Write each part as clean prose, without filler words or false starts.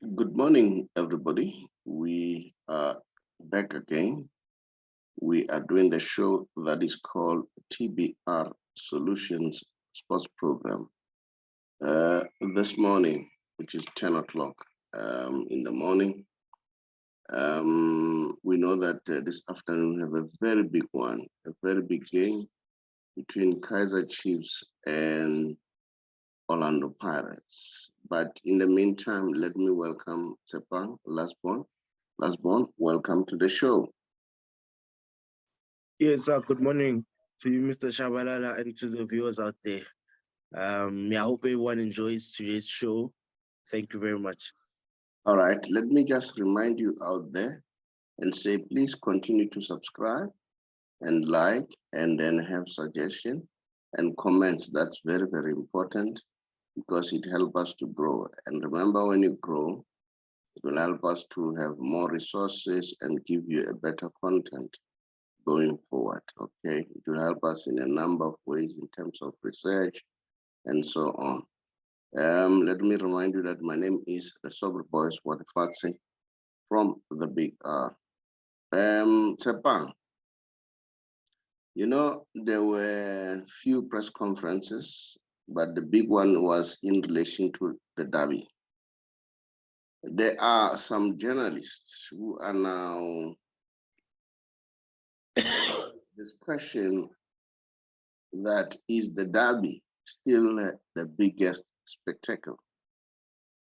Good morning, everybody. We are back again. We are doing the show that is called TBR Solutions Sports Program. This morning, which is 10 o'clock in the morning, we know that this afternoon we have a very big one, a very big game between Kaiser Chiefs and Orlando Pirates. But in the meantime, let me welcome Tsepang Lasbon. Lasbon, welcome to the show. Yes, good morning to you, Mr. Shabalala, and to the viewers out there. I hope everyone enjoys today's show. Thank you very much. All right, let me just remind you out there and say, please continue to subscribe and like, and then have suggestion and comments. That's very, very important because it helps us to grow. And remember, when you grow, it will help us to have more resources and give you a better content going forward. Okay, it will help us in a number of ways in terms of research and so on. Let me remind you that my name is the Saubrey Boyz Walefatshe from the Big R. Sepang, there were few press conferences, but the big one was in relation to the Derby. There are some journalists who are now this question that is the Derby still the biggest spectacle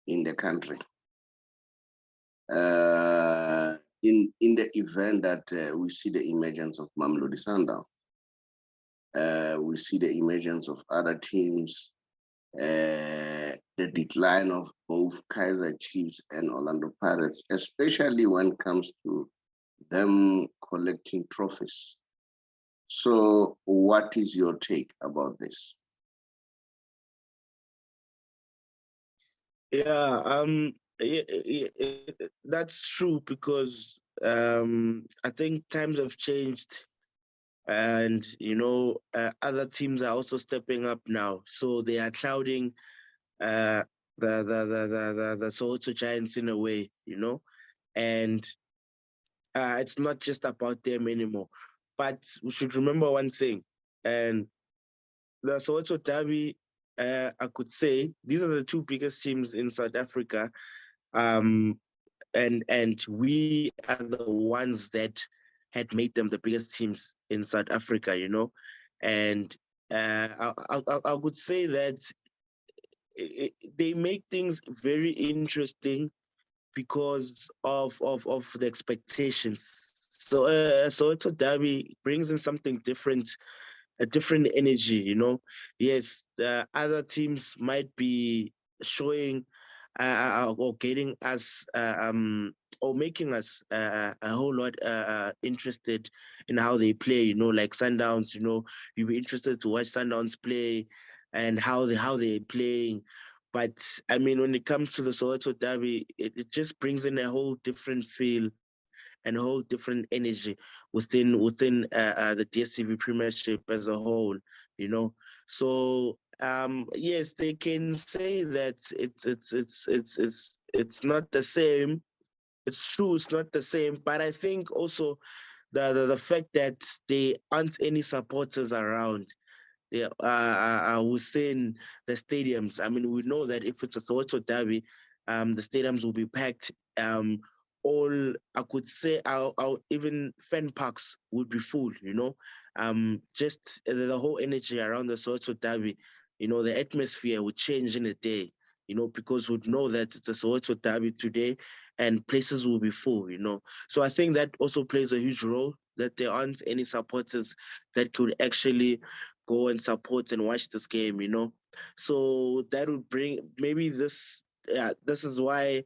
in the country. In the event that we see the emergence of Mamelodi Sundowns, we see the emergence of other teams, the decline of both Kaiser Chiefs and Orlando Pirates, especially when it comes to them collecting trophies. So what is your take about this? That's true because I think times have changed, and other teams are also stepping up now, so they are clouding the Soweto Giants in a way, and it's not just about them anymore. But we should remember one thing, and the Soweto Derby, I could say these are the two biggest teams in South Africa, and we are the ones that had made them the biggest teams in South Africa, and I would say that they make things very interesting because of the expectations. So Soweto Derby brings in something different, a different energy, Yes, the other teams might be showing or getting us or making us a whole lot interested in how they play, like Sundowns, you'll be interested to watch Sundowns play and how they're playing. But I mean, when it comes to the Soweto Derby, it just brings in a whole different feel and a whole different energy within the DSTV Premiership as a whole, So yes, they can say that it's not the same. It's true, it's not the same. But I think also the fact that there aren't any supporters around, they are within the stadiums. I mean, we know that if it's a Soweto Derby, the stadiums will be packed. All I could say, our even fan parks would be full. Just the whole energy around the Soweto Derby. The atmosphere would change in a day. Because we'd know that it's a Soweto Derby today, and places will be full. So I think that also plays a huge role, that there aren't any supporters that could actually go and support and watch this game, So that would bring maybe this. Yeah, this is why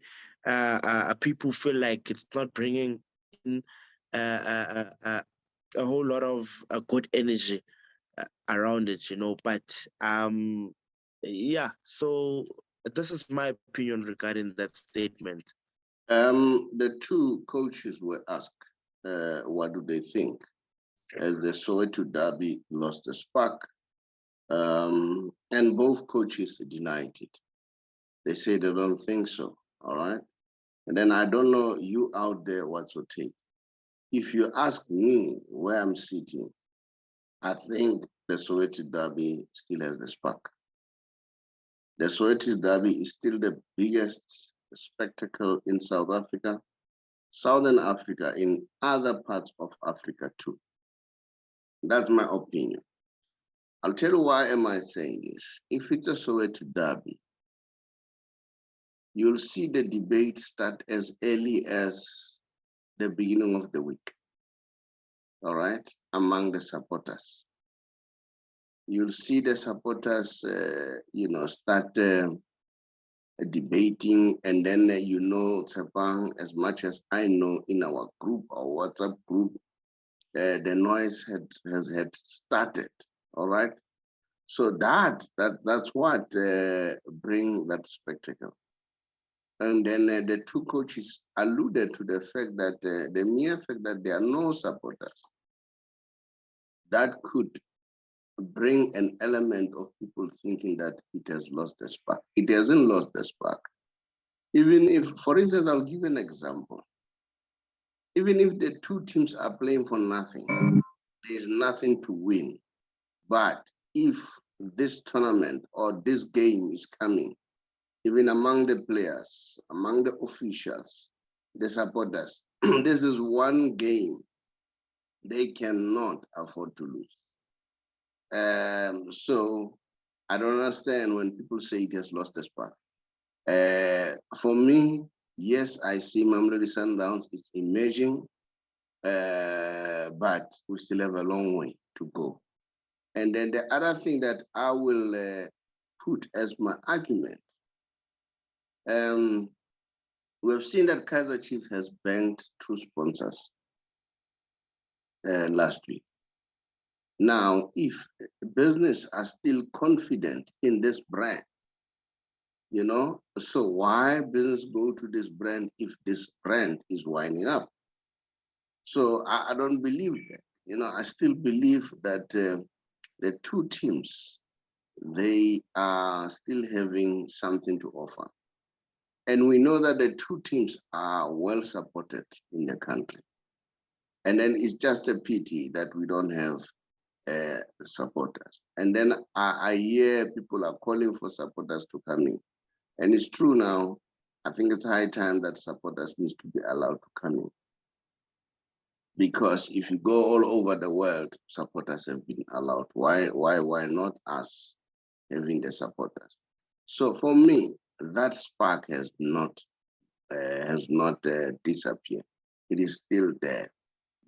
people feel like it's not bringing in uh, uh, uh, uh, a whole lot of good energy around it, But yeah, so this is my opinion regarding that statement. The two coaches were asked, what do they think? As the Soweto Derby lost the spark, and both coaches denied it. They say they don't think so. all right? And then I don't know you out there what's your take. If you ask me where I'm sitting, I think the Soweto Derby still has the spark. The Soweto Derby is still the biggest spectacle in South Africa, Southern Africa, in other parts of Africa too. That's my opinion. I'll tell you why am I saying this. If it's a Soweto Derby, you'll see the debate start as early as the beginning of the week, all right, among the supporters. You'll see the supporters, start debating, and then Tsepang, as much as I know in our group, our WhatsApp group, the noise had started, all right? So that's what bring that spectacle. And then the two coaches alluded to the fact that the mere fact that there are no supporters, that could bring an element of people thinking that it has lost the spark. It hasn't lost the spark. Even if, for instance, I'll give an example. Even if the two teams are playing for nothing, there's nothing to win. But if this tournament or this game is coming, even among the players, among the officials, the supporters, this is one game they cannot afford to lose. So I don't understand when people say it has lost the spark. For me, yes, I see Mamelodi Sundowns, it's emerging, but we still have a long way to go. And then the other thing that I will put as my argument, we've seen that Kaizer Chiefs has banked two sponsors last week. Now, if business are still confident in this brand, so why business go to this brand if this brand is winding up? So I don't believe that. I still believe that the two teams, they are still having something to offer. And we know that the two teams are well supported in the country. And then it's just a pity that we don't have supporters. And then I hear people are calling for supporters to come in. And it's true now. I think it's high time that supporters needs to be allowed to come in. Because if you go all over the world, supporters have been allowed. Why not us having the supporters? So for me, that spark has not disappeared. It is still there.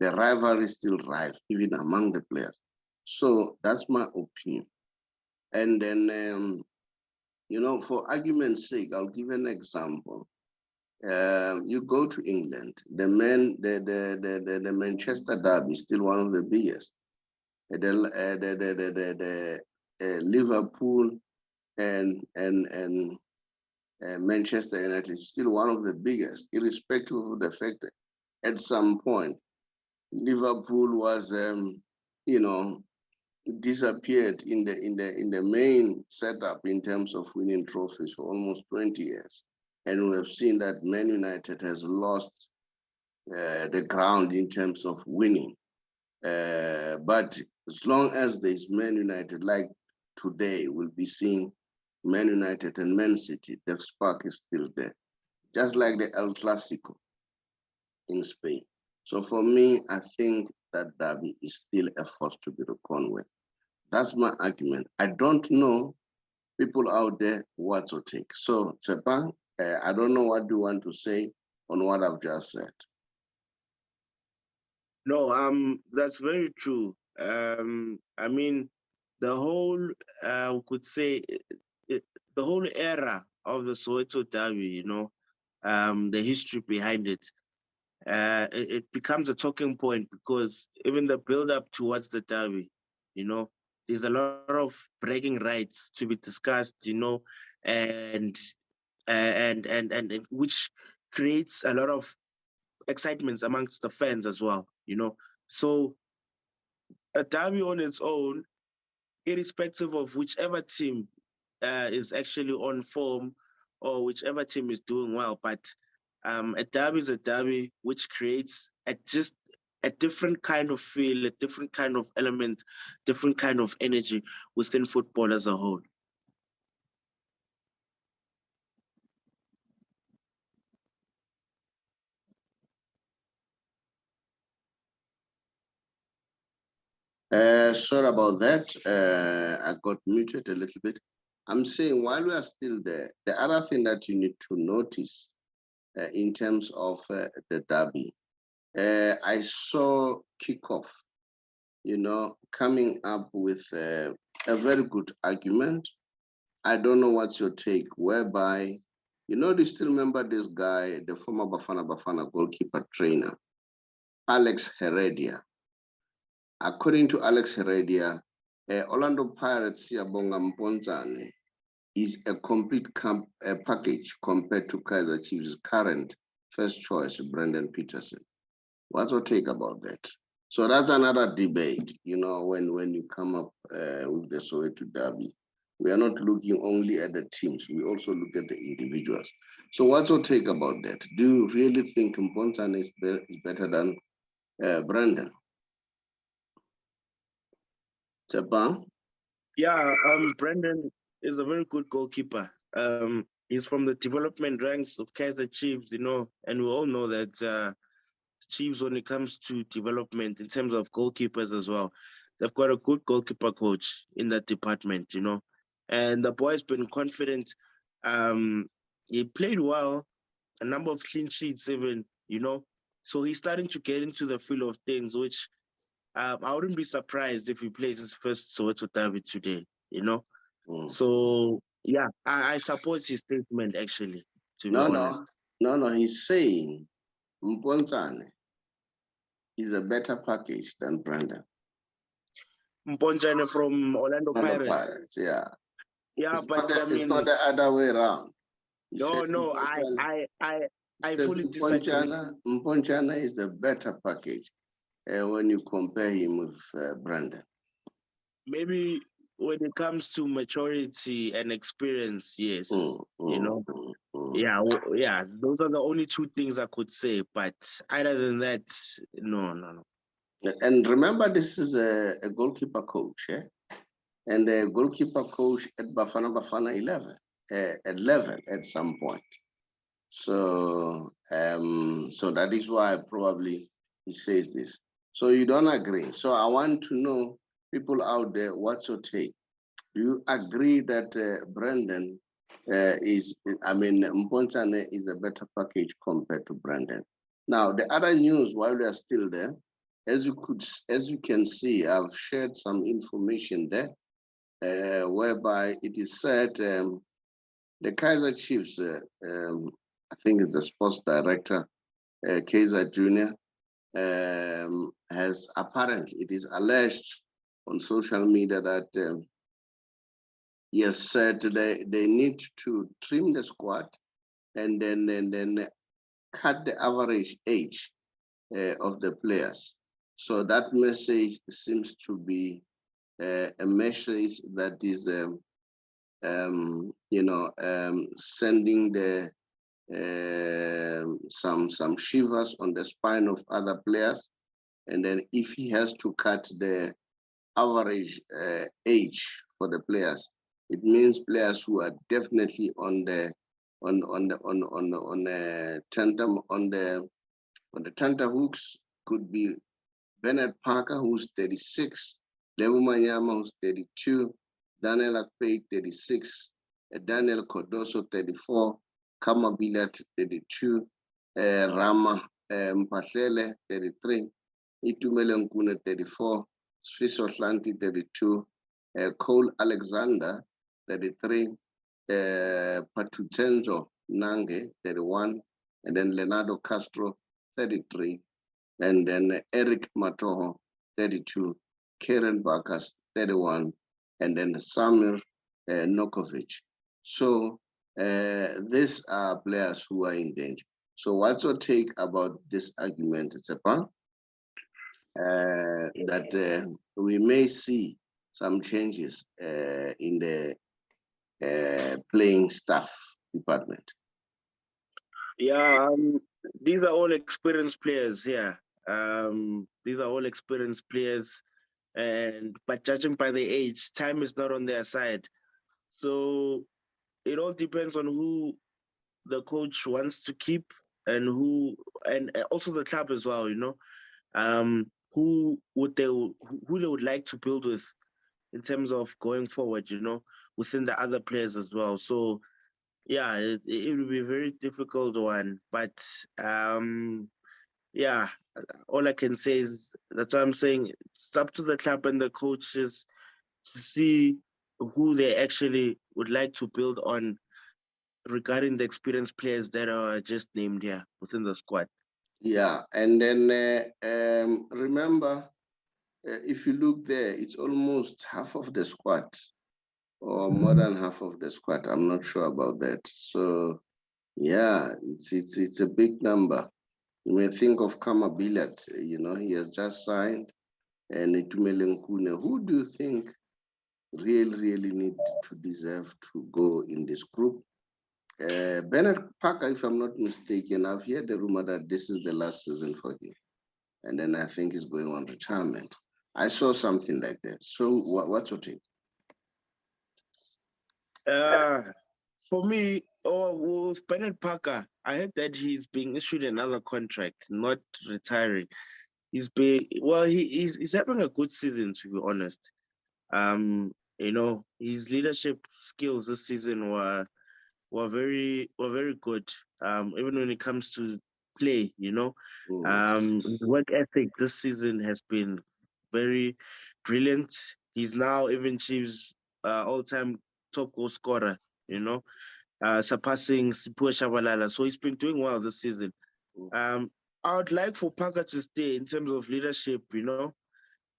The rivalry is still rife, even among the players. So that's my opinion. And then, for argument's sake, I'll give an example. You go to England, the Manchester Derby is still one of the biggest. The Liverpool and Manchester United is still one of the biggest, irrespective of the fact that at some point Liverpool was, disappeared in the main setup in terms of winning trophies for almost 20 years. And we have seen that Man United has lost the ground in terms of winning. But as long as there's Man United, like today, we'll be seeing Man United and Man City, the spark is still there. Just like the El Clasico in Spain. So for me, I think that derby is still a force to be reckoned with. That's my argument. I don't know people out there what to take. So Tsepang, I don't know what you want to say on what I've just said. No, that's very true. I mean, the whole, we could say, the whole era of the Soweto Derby, the history behind it, it becomes a talking point because even the build-up towards the Derby, there's a lot of bragging rights to be discussed, and which creates a lot of excitement amongst the fans as well. So a derby on its own, irrespective of whichever team is actually on form or whichever team is doing well. But a derby is a derby, which creates a different kind of feel, a different kind of element, different kind of energy within football as a whole. Sorry about that. I got muted a little bit. I'm saying while we are still there, the other thing that you need to notice in terms of the derby, I saw kickoff, coming up with a very good argument. I don't know what's your take, whereby, do you still remember this guy, the former Bafana goalkeeper trainer, Alex Heredia? According to Alex Heredia, Orlando Pirates Siyabonga Mponzane is a complete package compared to Kaizer Chiefs' current first choice, Brendan Peterson. What's your take about that? So that's another debate, when you come up with the Soweto Derby. We are not looking only at the teams, we also look at the individuals. So what's your take about that? Do you really think Mponzane is better than Brendan? Tsepan? Yeah, Brendan is a very good goalkeeper. He's from the development ranks of Kaizer Chiefs, and we all know that Chiefs, when it comes to development in terms of goalkeepers as well, they've got a good goalkeeper coach in that department, and the boy's been confident. He played well, a number of clean sheets even, so he's starting to get into the feel of things, which I wouldn't be surprised if he plays his first Soweto Derby today, Mm. So yeah, I support his statement actually, to be No, honest. no, he's saying Mponzane is a better package than Brendan. Mponjane from Orlando Pirates. Yeah. Yeah, but I It's mean, not the other way around. no, I fully disagree. Mponjane is a better package when you compare him with Brendan. Maybe when it comes to maturity and experience, yes, yeah, those are the only two things I could say. But other than that, no. And remember, this is a goalkeeper coach, and a goalkeeper coach at Bafana 11 at some point. So so that is why probably he says this. So you don't agree. So I want to know, people out there, what's your take? Do you agree that Brendan Mponzane is a better package compared to Brendan? Now, the other news, while we are still there, as you can see, I've shared some information there, whereby it is said the Kaizer Chiefs, I think it's the sports director, Kaizer Jr., has apparently, it is alleged on social media that he has said they need to trim the squad and then cut the average age of the players. So that message seems to be a message that is, sending the some shivers on the spine of other players. And then if he has to cut the average age for the players, it means players who are definitely on the tenterhooks could be Bernard Parker, who's 36, Lewu Manyama, who's 32, Daniel Akpei, 36, Daniel Kodoso, 34, Kamabila, 32, Rama Mpahlele, 33, Itumele Nkune, 34, Swiss Atlanti, 32, Cole Alexander, 33, Patutenzo Nange, 31, and then Leonardo Castro, 33, and then Eric Matoho, 32, Karen Bakas, 31, and then Samir Nokovic. So these are players who are in danger. So what's your take about this argument, Tsepan? That we may see some changes in the playing staff, department? Yeah, these are all experienced players. Yeah, these are all experienced players, but judging by the age, time is not on their side. So it all depends on who the coach wants to keep and and also the club as well. Who they would like to build with in terms of going forward. Within the other players as well. So yeah, it will be a very difficult one, but yeah, all I can say is that's what I'm saying. It's up to the club and the coaches to see who they actually would like to build on regarding the experienced players that are just named here within the squad. Yeah, and then remember, if you look there, it's almost half of the squad, or more than half of the squad. I'm not sure about that. So yeah, it's a big number. You may think of Kama Billiard, he has just signed, and Itumeleng Kune. Who do you think really need to deserve to go in this group? Bernard Parker, if I'm not mistaken, I've heard the rumor that this is the last season for him. And then I think he's going on retirement. I saw something like that. So what's your take? For me, with Bernard Parker, I heard that he's being issued another contract, not retiring. He's having a good season, to be honest. His leadership skills this season were very good. Even when it comes to play, his work ethic this season has been very brilliant. He's now even Chiefs all-time top goal scorer, surpassing Sipho Shabalala. So he's been doing well this season. I would like for Parker to stay in terms of leadership,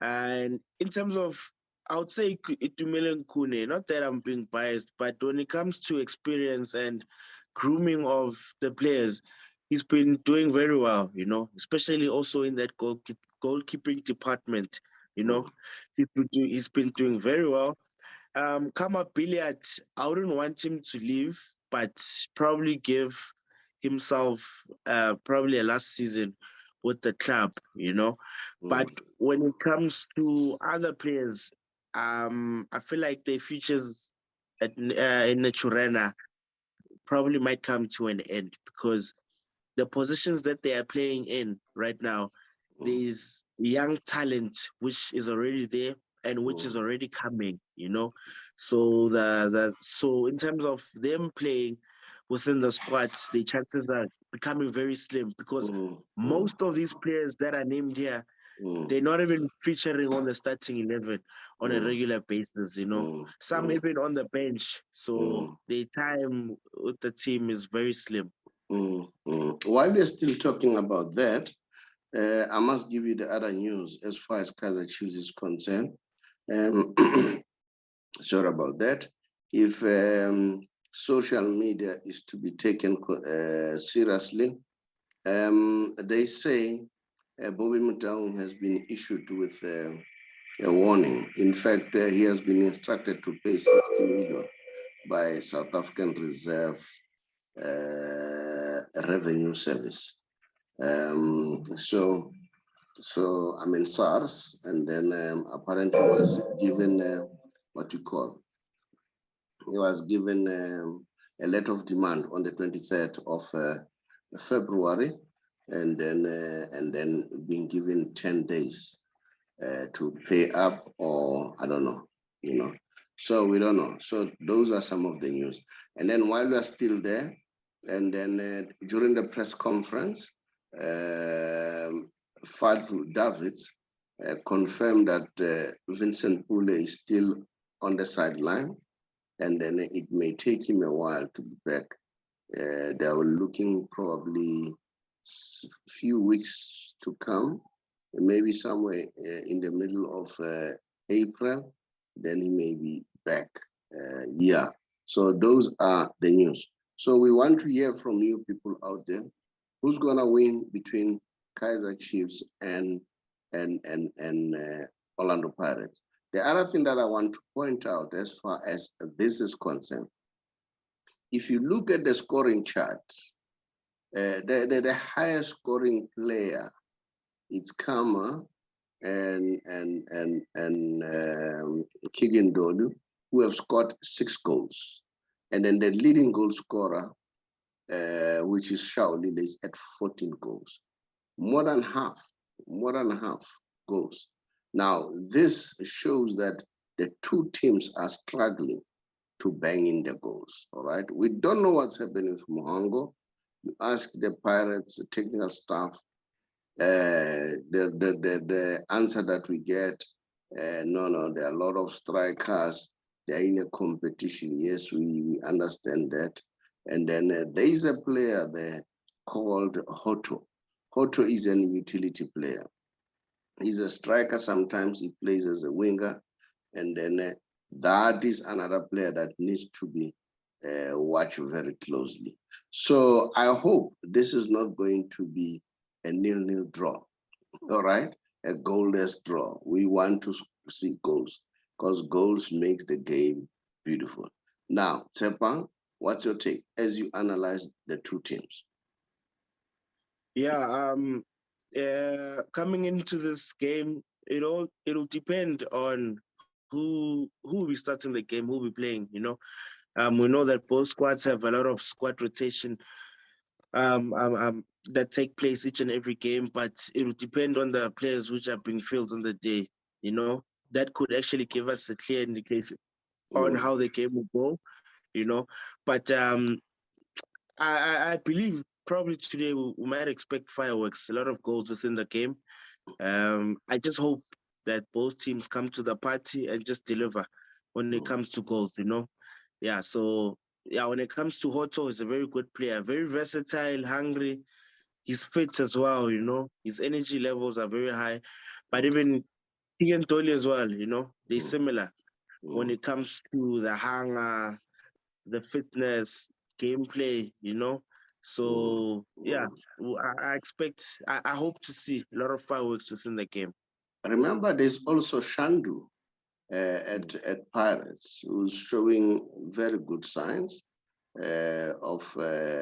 and in terms of, I would say Itumeleng Kune, not that I'm being biased, but when it comes to experience and grooming of the players, he's been doing very well, especially also in that goalkeeping department, he's been doing very well. Kama Billiard, I wouldn't want him to leave, but probably give himself probably a last season with the club, But when it comes to other players, I feel like their futures in Naturena probably might come to an end because the positions that they are playing in right now, there's young talent which is already there and which is already coming, So so in terms of them playing within the squads, the chances are becoming very slim because most of these players that are named here, they're not even featuring on the starting 11 on a regular basis, Some even on the bench. So the time with the team is very slim. While we're still talking about that, I must give you the other news as far as Kaizer Chiefs is concerned. Sorry about that. If social media is to be taken seriously, they say Bobby Motaung has been issued with a warning. In fact, he has been instructed to pay 60 million by South African Reserve Revenue Service. So I mean SARS, and then apparently was given what you call. He was given a letter of demand on the 23rd of February, and then being given 10 days to pay up, or I don't know, So we don't know. So those are some of the news. And then while we're still there, and then during the press conference, Fadlu Davids confirmed that Vincent Pule is still on the sideline, and then it may take him a while to be back. They are looking probably few weeks to come, maybe somewhere in the middle of April, then he may be back. Yeah, so those are the news. So we want to hear from you people out there. Who's gonna win between Kaizer Chiefs and Orlando Pirates? The other thing that I want to point out as far as this is concerned, if you look at the scoring chart, the highest scoring player, it's Kama and Keegan Dolu, who have scored 6 goals. And then the leading goal scorer, which is Shaolin, is at 14 goals. More than half goals. Now, this shows that the two teams are struggling to bang in the goals, all right? We don't know what's happening with Muhango. You ask the Pirates technical staff, the answer that we get, no, there are a lot of strikers. They're in a competition. Yes, we understand that. And then there is a player there called Hoto. Hoto is an utility player. He's a striker. Sometimes he plays as a winger. And then that is another player that needs to be watched very closely. So I hope this is not going to be a nil-nil draw, all right? A goalless draw. We want to see goals because goals makes the game beautiful. Now, Tsepang, what's your take as you analyze the two teams? Yeah, coming into this game, it'll depend on who will be starting the game, who will be playing. We know that both squads have a lot of squad rotation that take place each and every game, but it will depend on the players which are being fielded on the day. That could actually give us a clear indication on how the game will go. But I believe probably today we might expect fireworks, a lot of goals within the game. I just hope that both teams come to the party and just deliver when it comes to goals, Yeah, so yeah, when it comes to Hoto, he's a very good player, very versatile, hungry. He's fit as well, His energy levels are very high. But even Ian Dolly as well, they're similar when it comes to the hunger, the fitness, gameplay, So yeah, I expect, I hope to see a lot of fireworks within the game. Remember, there's also Shandu at Pirates, who's showing very good signs of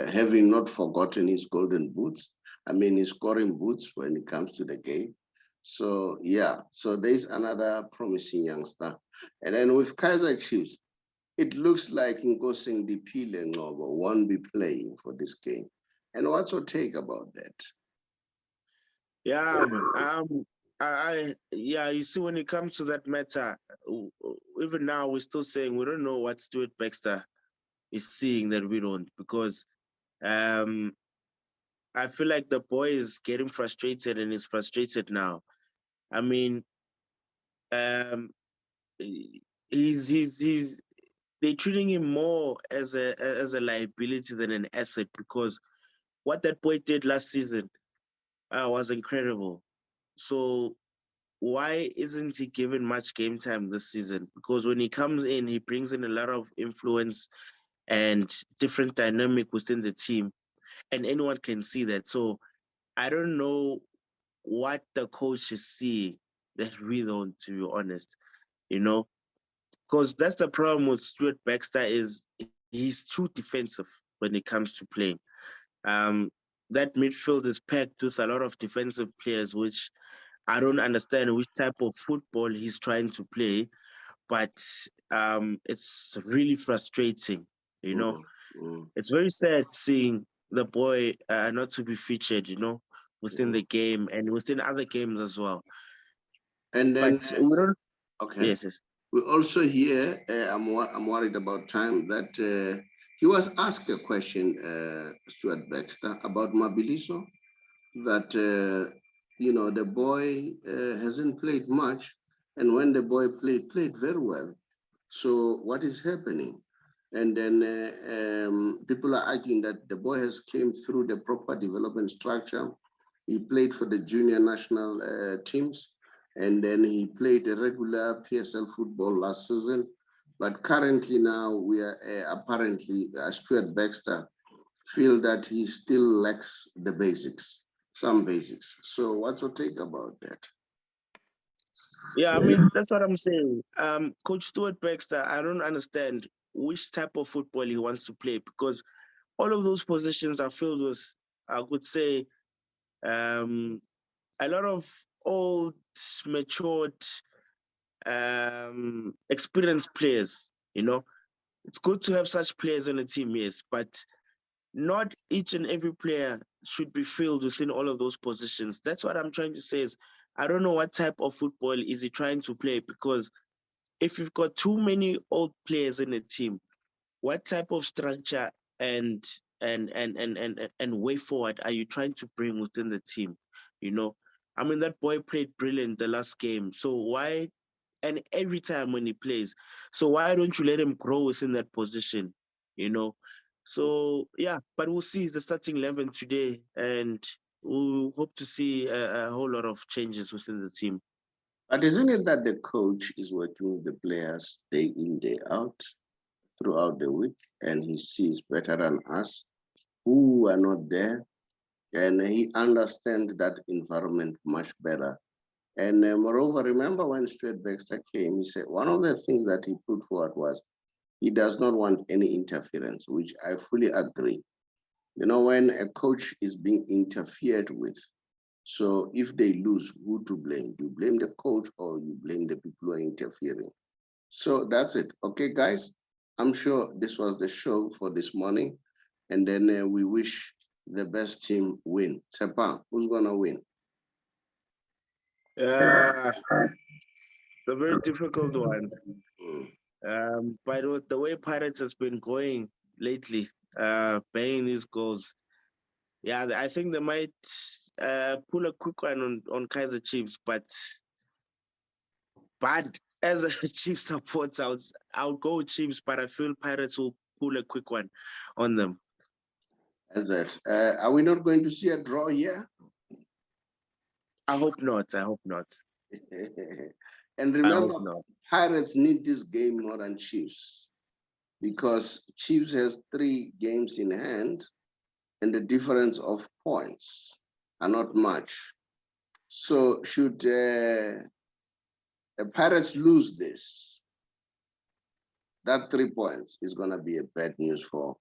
having not forgotten his golden boots. I mean, his scoring boots when it comes to the game. So yeah, so there's another promising youngster. And then with Kaiser Chiefs, it looks like Ngosing Dipile Ngobo won't be playing for this game. And what's your take about that? Yeah, man. Yeah, you see, when it comes to that matter, even now we're still saying we don't know what Stuart Baxter is seeing that we don't, because um, I feel like the boy is getting frustrated and is frustrated now. I mean, um, he's they're treating him more as a liability than an asset, because what that boy did last season was incredible. So why isn't he given much game time this season? Because when he comes in, he brings in a lot of influence and different dynamic within the team, and anyone can see that. So I don't know what the coach is seeing that we don't, to be honest, because that's the problem with Stuart Baxter, is he's too defensive when it comes to playing. Um, that midfield is packed with a lot of defensive players, which I don't understand which type of football he's trying to play, but it's really frustrating. It's very sad seeing the boy not to be featured, within the game and within other games as well. And then, But we don't. okay. Yes. We also hear, I'm worried about time, that he was asked a question, Stuart Baxter, about Mabiliso, that, the boy hasn't played much, and when the boy played very well. So what is happening? And then people are arguing that the boy has came through the proper development structure. He played for the junior national teams, and then he played a regular PSL football last season. But currently now we are apparently, Stuart Baxter feel that he still lacks the basics, some basics. So what's your take about that? Yeah, I mean, that's what I'm saying. Coach Stuart Baxter, I don't understand which type of football he wants to play, because all of those positions are filled with, I would say, a lot of old, matured, experienced players. It's good to have such players on the team, yes, but not each and every player should be filled within all of those positions. That's what I'm trying to say is, I don't know what type of football is he trying to play, because if you've got too many old players in the team, what type of structure and way forward are you trying to bring within the team? I mean, that boy played brilliant the last game. So why, and every time when he plays, so why don't you let him grow within that position? So yeah, but we'll see the starting 11 today, and we'll hope to see a whole lot of changes within the team. But isn't it that the coach is working with the players day in, day out throughout the week, and he sees better than us who are not there, and he understands that environment much better. And moreover, remember when Stuart Baxter came, he said one of the things that he put forward was he does not want any interference, which I fully agree. When a coach is being interfered with, so if they lose, who to blame? You blame the coach or you blame the people who are interfering? So that's it. Okay, guys, I'm sure this was the show for this morning. And then we wish the best team win. Tepa, who's going to win? It's a very difficult one. Mm. By the way Pirates has been going lately, banging these goals, yeah, I think they might pull a quick one on Kaizer Chiefs, but as a Chiefs supporter, I'll go Chiefs, but I feel Pirates will pull a quick one on them. As that, are we not going to see a draw here? I hope not. I hope not. And I hope remember, not. Pirates need this game more than Chiefs, because Chiefs has 3 games in hand and the difference of points are not much. So should the Pirates lose this, that 3 points is going to be a bad news for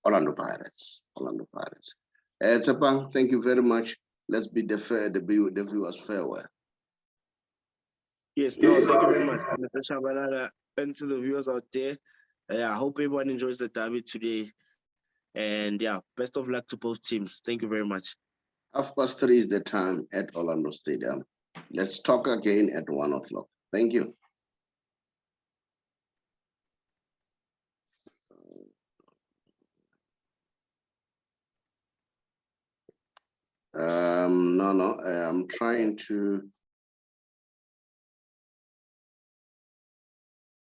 Orlando Pirates. Orlando Pirates. Tsepang, thank you very much. Let's bid the viewers farewell. Yes, no, thank you very much, Mr. Shabalala, and to the viewers out there. I hope everyone enjoys the derby today. And yeah, best of luck to both teams. Thank you very much. 3:30 is the time at Orlando Stadium. Let's talk again at 1 o'clock. Thank you. No, I'm trying to